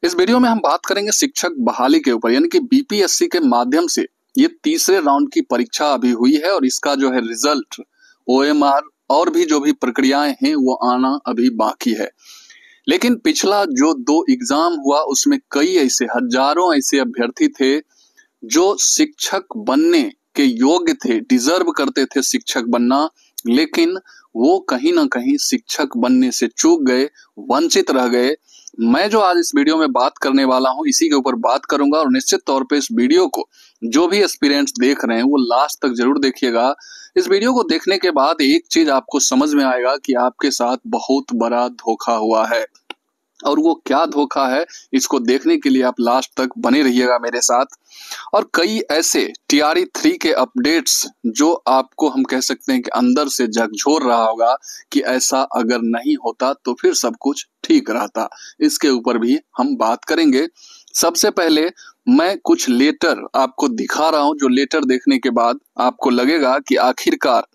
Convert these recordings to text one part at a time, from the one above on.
इस वीडियो में हम बात करेंगे शिक्षक बहाली के ऊपर, यानी कि बीपीएससी के माध्यम से ये तीसरे राउंड की परीक्षा अभी हुई है और इसका जो है रिजल्ट, ओएमआर और भी जो भी प्रक्रियाएं हैं वो आना अभी बाकी है। लेकिन पिछला जो 2 एग्जाम हुआ उसमें कई ऐसे हजारों ऐसे अभ्यर्थी थे जो शिक्षक बनने के योग्य थे, डिजर्व करते थे शिक्षक बनना, लेकिन वो कहीं ना कहीं शिक्षक बनने से चूक गए, वंचित रह गए। मैं जो आज इस वीडियो में बात करने वाला हूं इसी के ऊपर बात करूंगा और निश्चित तौर पे इस वीडियो को जो भी एस्पिरेंट्स देख रहे हैं वो लास्ट तक जरूर देखिएगा। इस वीडियो को देखने के बाद एक चीज आपको समझ में आएगा कि आपके साथ बहुत बड़ा धोखा हुआ है, और वो क्या धोखा है इसको देखने के लिए आप लास्ट तक बने रहिएगा मेरे साथ। और कई ऐसे टीआरई 3 के अपडेट्स जो आपको हम कह सकते हैं कि अंदर से झकझोर रहा होगा कि ऐसा अगर नहीं होता तो फिर सब कुछ ठीक रहता, इसके ऊपर भी हम बात करेंगे। सबसे पहले मैं कुछ लेटर आपको दिखा रहा हूं, जो लेटर देखने के बाद आपको लगेगा कि आखिरकार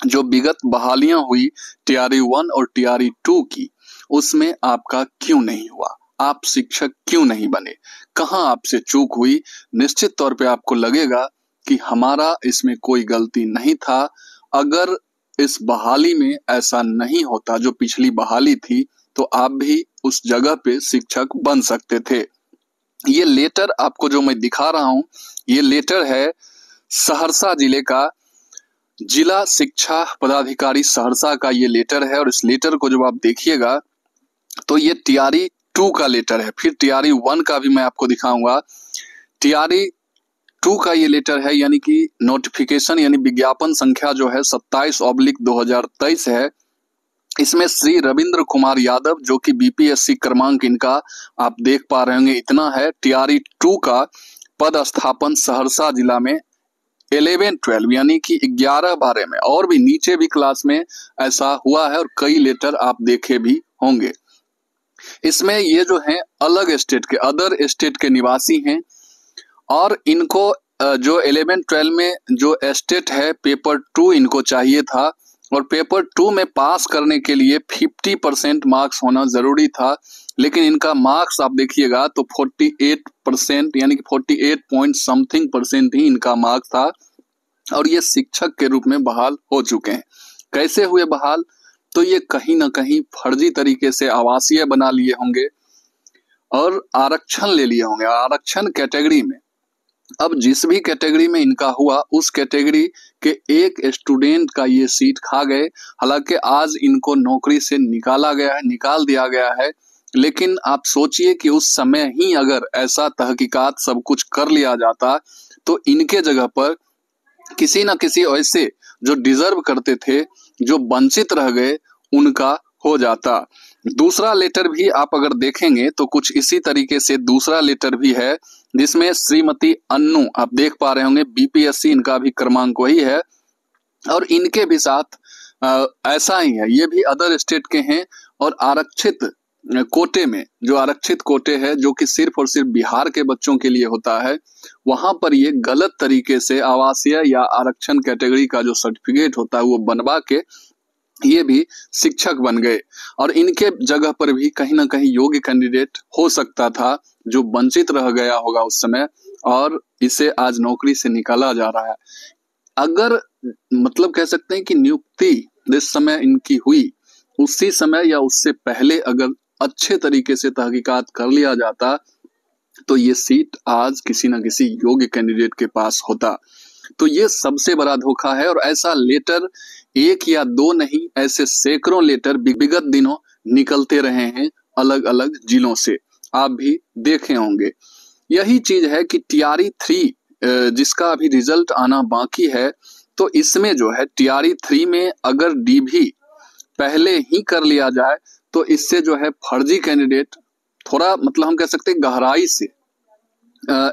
जो विगत बहालियां हुई टीआरई 1 और टीआरई 2 की, उसमें आपका क्यों नहीं हुआ, आप शिक्षक क्यों नहीं बने, कहां आपसे चूक हुई। निश्चित तौर पे आपको लगेगा कि हमारा इसमें कोई गलती नहीं था। अगर इस बहाली में ऐसा नहीं होता जो पिछली बहाली थी तो आप भी उस जगह पे शिक्षक बन सकते थे। ये लेटर आपको जो मैं दिखा रहा हूं, ये लेटर है सहरसा जिले का, जिला शिक्षा पदाधिकारी सहरसा का ये लेटर है। और इस लेटर को जब आप देखिएगा तो ये टीआरई 2 का लेटर है, फिर टीआरई 1 का भी मैं आपको दिखाऊंगा। टीआरई 2 का ये लेटर है, यानी कि नोटिफिकेशन यानी विज्ञापन संख्या जो है 27/2023 है। इसमें श्री रविंद्र कुमार यादव, जो कि बीपीएससी क्रमांक इनका आप देख पा रहे होंगे इतना है। टीआरई 2 का पद स्थापन सहरसा जिला में 11-12 यानी कि 11-12 में, और भी नीचे भी क्लास में ऐसा हुआ है और कई लेटर आप देखे भी होंगे। इसमें ये जो हैं अलग स्टेट के, अदर स्टेट के निवासी हैं और इनको जो 11-12 में जो स्टेट है पेपर 2 इनको चाहिए था, और पेपर 2 में पास करने के लिए 50% मार्क्स होना जरूरी था। लेकिन इनका मार्क्स आप देखिएगा तो 48% यानी कि 48 पॉइंट समथिंग परसेंट ही इनका मार्क्स था, और ये शिक्षक के रूप में बहाल हो चुके हैं। कैसे हुए बहाल? तो ये कहीं ना कहीं फर्जी तरीके से आवासीय बना लिए होंगे और आरक्षण ले लिए होंगे। आरक्षण कैटेगरी में, अब जिस भी कैटेगरी में इनका हुआ उस कैटेगरी के एक स्टूडेंट का ये सीट खा गए। हालांकि आज इनको नौकरी से निकाला गया है, निकाल दिया गया है, लेकिन आप सोचिए कि उस समय ही अगर ऐसा तहकीकात सब कुछ कर लिया जाता तो इनके जगह पर किसी ना किसी ऐसे जो डिजर्व करते थे, जो वंचित रह गए, उनका हो जाता। दूसरा लेटर भी आप अगर देखेंगे तो कुछ इसी तरीके से दूसरा लेटर भी है, जिसमें श्रीमती अन्नू आप देख पा रहे होंगे, बीपीएससी इनका भी क्रमांक वही है, और इनके भी साथ ऐसा ही है। ये भी अदर स्टेट के हैं और आरक्षित कोटे में, जो आरक्षित कोटे है जो कि सिर्फ और सिर्फ बिहार के बच्चों के लिए होता है, वहां पर ये गलत तरीके से आवासीय या आरक्षण कैटेगरी का जो सर्टिफिकेट होता है वो बनवा के ये भी शिक्षक बन गए। और इनके जगह पर भी कहीं ना कहीं योग्य कैंडिडेट हो सकता था जो वंचित रह गया होगा उस समय, और इसे आज नौकरी से निकाला जा रहा है। अगर मतलब कह सकते हैं कि नियुक्ति जिस समय इनकी हुई उसी समय या उससे पहले अगर अच्छे तरीके से तहकीकात कर लिया जाता तो ये सीट आज किसी न किसी योग्य कैंडिडेट के पास होता। तो ये सबसे बड़ा धोखा है, और ऐसा लेटर 1 या 2 नहीं, ऐसे सैकड़ों लेटर विगत दिनों निकलते रहे हैं अलग अलग जिलों से, आप भी देखे होंगे। यही चीज है कि टीआरई 3 जिसका अभी रिजल्ट आना बाकी है, तो इसमें जो है टीआरई 3 में अगर डीभी पहले ही कर लिया जाए तो इससे जो है फर्जी कैंडिडेट थोड़ा मतलब हम कह सकते हैं गहराई से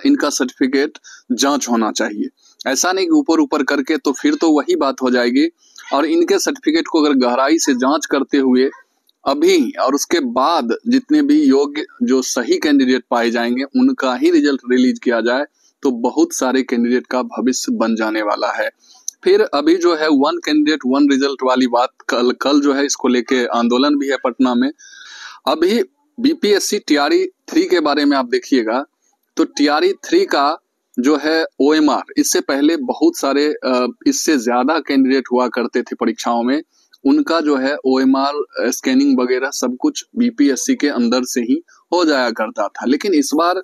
इनका सर्टिफिकेट जांच होना चाहिए। ऐसा नहीं कि ऊपर ऊपर करके, तो फिर तो वही बात हो जाएगी। और इनके सर्टिफिकेट को अगर गहराई से जांच करते हुए अभी और उसके बाद जितने भी योग्य जो सही कैंडिडेट पाए जाएंगे उनका ही रिजल्ट रिलीज किया जाए तो बहुत सारे कैंडिडेट का भविष्य बन जाने वाला है। फिर अभी जो है 1 कैंडिडेट 1 रिजल्ट वाली बात, कल जो है इसको लेके आंदोलन भी है पटना में। अभी बीपीएससी टीआरई 3 के बारे में आप देखिएगा तो टीआरई 3 का जो है ओएमआर, इससे पहले बहुत सारे इससे ज्यादा कैंडिडेट हुआ करते थे परीक्षाओं में, उनका जो है ओएमआर स्कैनिंग वगैरह सब कुछ बीपीएससी के अंदर से ही हो जाया करता था। लेकिन इस बार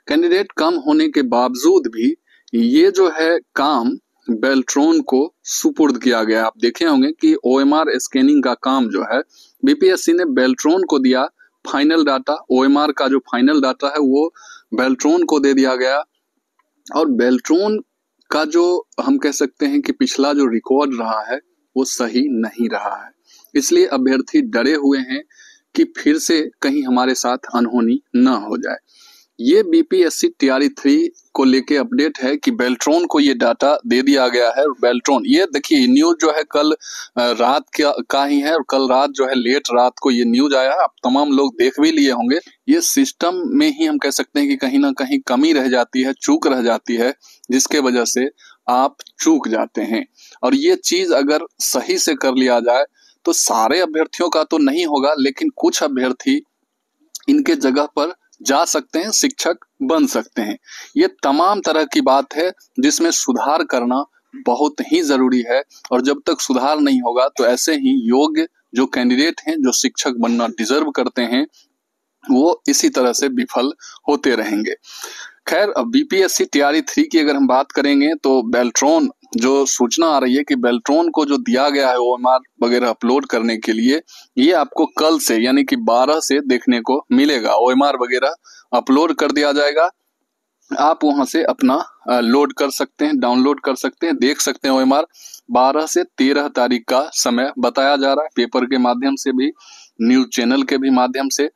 कैंडिडेट कम होने के बावजूद भी ये जो है काम बेल्ट्रॉन को सुपुर्द किया गया। आप देखे होंगे कि ओएमआर स्कैनिंग का काम जो है बीपीएससी ने बेल्ट्रॉन को दिया। फाइनल डाटा, ओएमआर का जो फाइनल डाटा है वो बेल्ट्रॉन को दे दिया गया। और बेल्ट्रॉन का जो हम कह सकते हैं कि पिछला जो रिकॉर्ड रहा है वो सही नहीं रहा है, इसलिए अभ्यर्थी डरे हुए हैं कि फिर से कहीं हमारे साथ अनहोनी न हो जाए। ये बीपीएससी टीआरई 3 को लेके अपडेट है कि बेल्ट्रॉन को ये डाटा दे दिया गया है। बेल्ट्रॉन, ये देखिए न्यूज जो है कल रात का ही है और कल रात जो है लेट रात को ये न्यूज आया है। आप तमाम लोग देख भी लिए होंगे। ये सिस्टम में ही हम कह सकते हैं कि कहीं ना कहीं कमी रह जाती है, चूक रह जाती है, जिसके वजह से आप चूक जाते हैं। और ये चीज अगर सही से कर लिया जाए तो सारे अभ्यर्थियों का तो नहीं होगा, लेकिन कुछ अभ्यर्थी इनके जगह पर जा सकते हैं, शिक्षक बन सकते हैं। ये तमाम तरह की बात है जिसमें सुधार करना बहुत ही जरूरी है। और जब तक सुधार नहीं होगा तो ऐसे ही योग्य जो कैंडिडेट हैं, जो शिक्षक बनना डिजर्व करते हैं, वो इसी तरह से विफल होते रहेंगे। खैर, अब बीपीएससी टीआरई 3 की अगर हम बात करेंगे तो बेल्ट्रॉन, जो सूचना आ रही है कि बेल्ट्रॉन को जो दिया गया है ओएमआर वगैरह अपलोड करने के लिए, ये आपको कल से यानी कि 12 से देखने को मिलेगा। ओएमआर वगैरह अपलोड कर दिया जाएगा, आप वहां से अपना लोड कर सकते हैं, डाउनलोड कर सकते हैं, देख सकते हैं। ओएमआर 12 से 13 तारीख का समय बताया जा रहा है, पेपर के माध्यम से भी, न्यूज चैनल के भी माध्यम से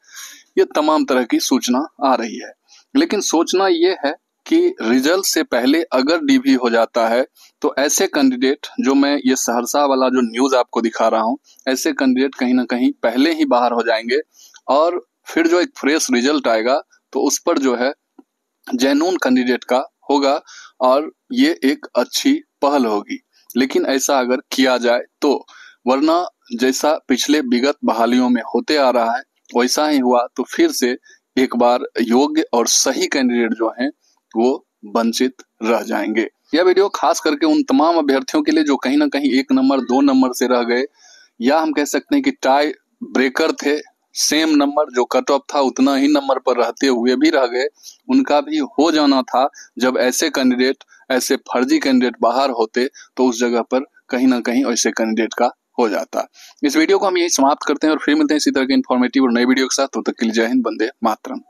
ये तमाम तरह की सूचना आ रही है। लेकिन सोचना ये है कि रिजल्ट से पहले अगर डीवी हो जाता है तो ऐसे कैंडिडेट, जो मैं ये सहरसा वाला जो न्यूज आपको दिखा रहा हूँ, ऐसे कैंडिडेट कहीं ना कहीं पहले ही बाहर हो जाएंगे और फिर जो एक फ्रेश रिजल्ट आएगा तो उस पर जो है जेन्युइन कैंडिडेट का होगा और ये एक अच्छी पहल होगी। लेकिन ऐसा अगर किया जाए तो, वरना जैसा पिछले विगत बहालियों में होते आ रहा है वैसा ही हुआ तो फिर से एक बार योग्य और सही कैंडिडेट जो हैं वो वंचित रह जाएंगे। यह वीडियो खास करके उन तमाम अभ्यर्थियों के लिए जो कहीं ना कहीं 1 नंबर 2 नंबर से रह गए, या हम कह सकते हैं कि टाई ब्रेकर थे, सेम नंबर जो कट ऑफ था उतना ही नंबर पर रहते हुए भी रह गए, उनका भी हो जाना था। जब ऐसे कैंडिडेट, ऐसे फर्जी कैंडिडेट बाहर होते तो उस जगह पर कहीं ना कहीं ऐसे कैंडिडेट का हो जाता। इस वीडियो को हम यही समाप्त करते हैं और फिर मिलते हैं इसी तरह के इन्फॉर्मेटिव और नए वीडियो के साथ। तब तक के लिए जय हिंद, वंदे मातरम।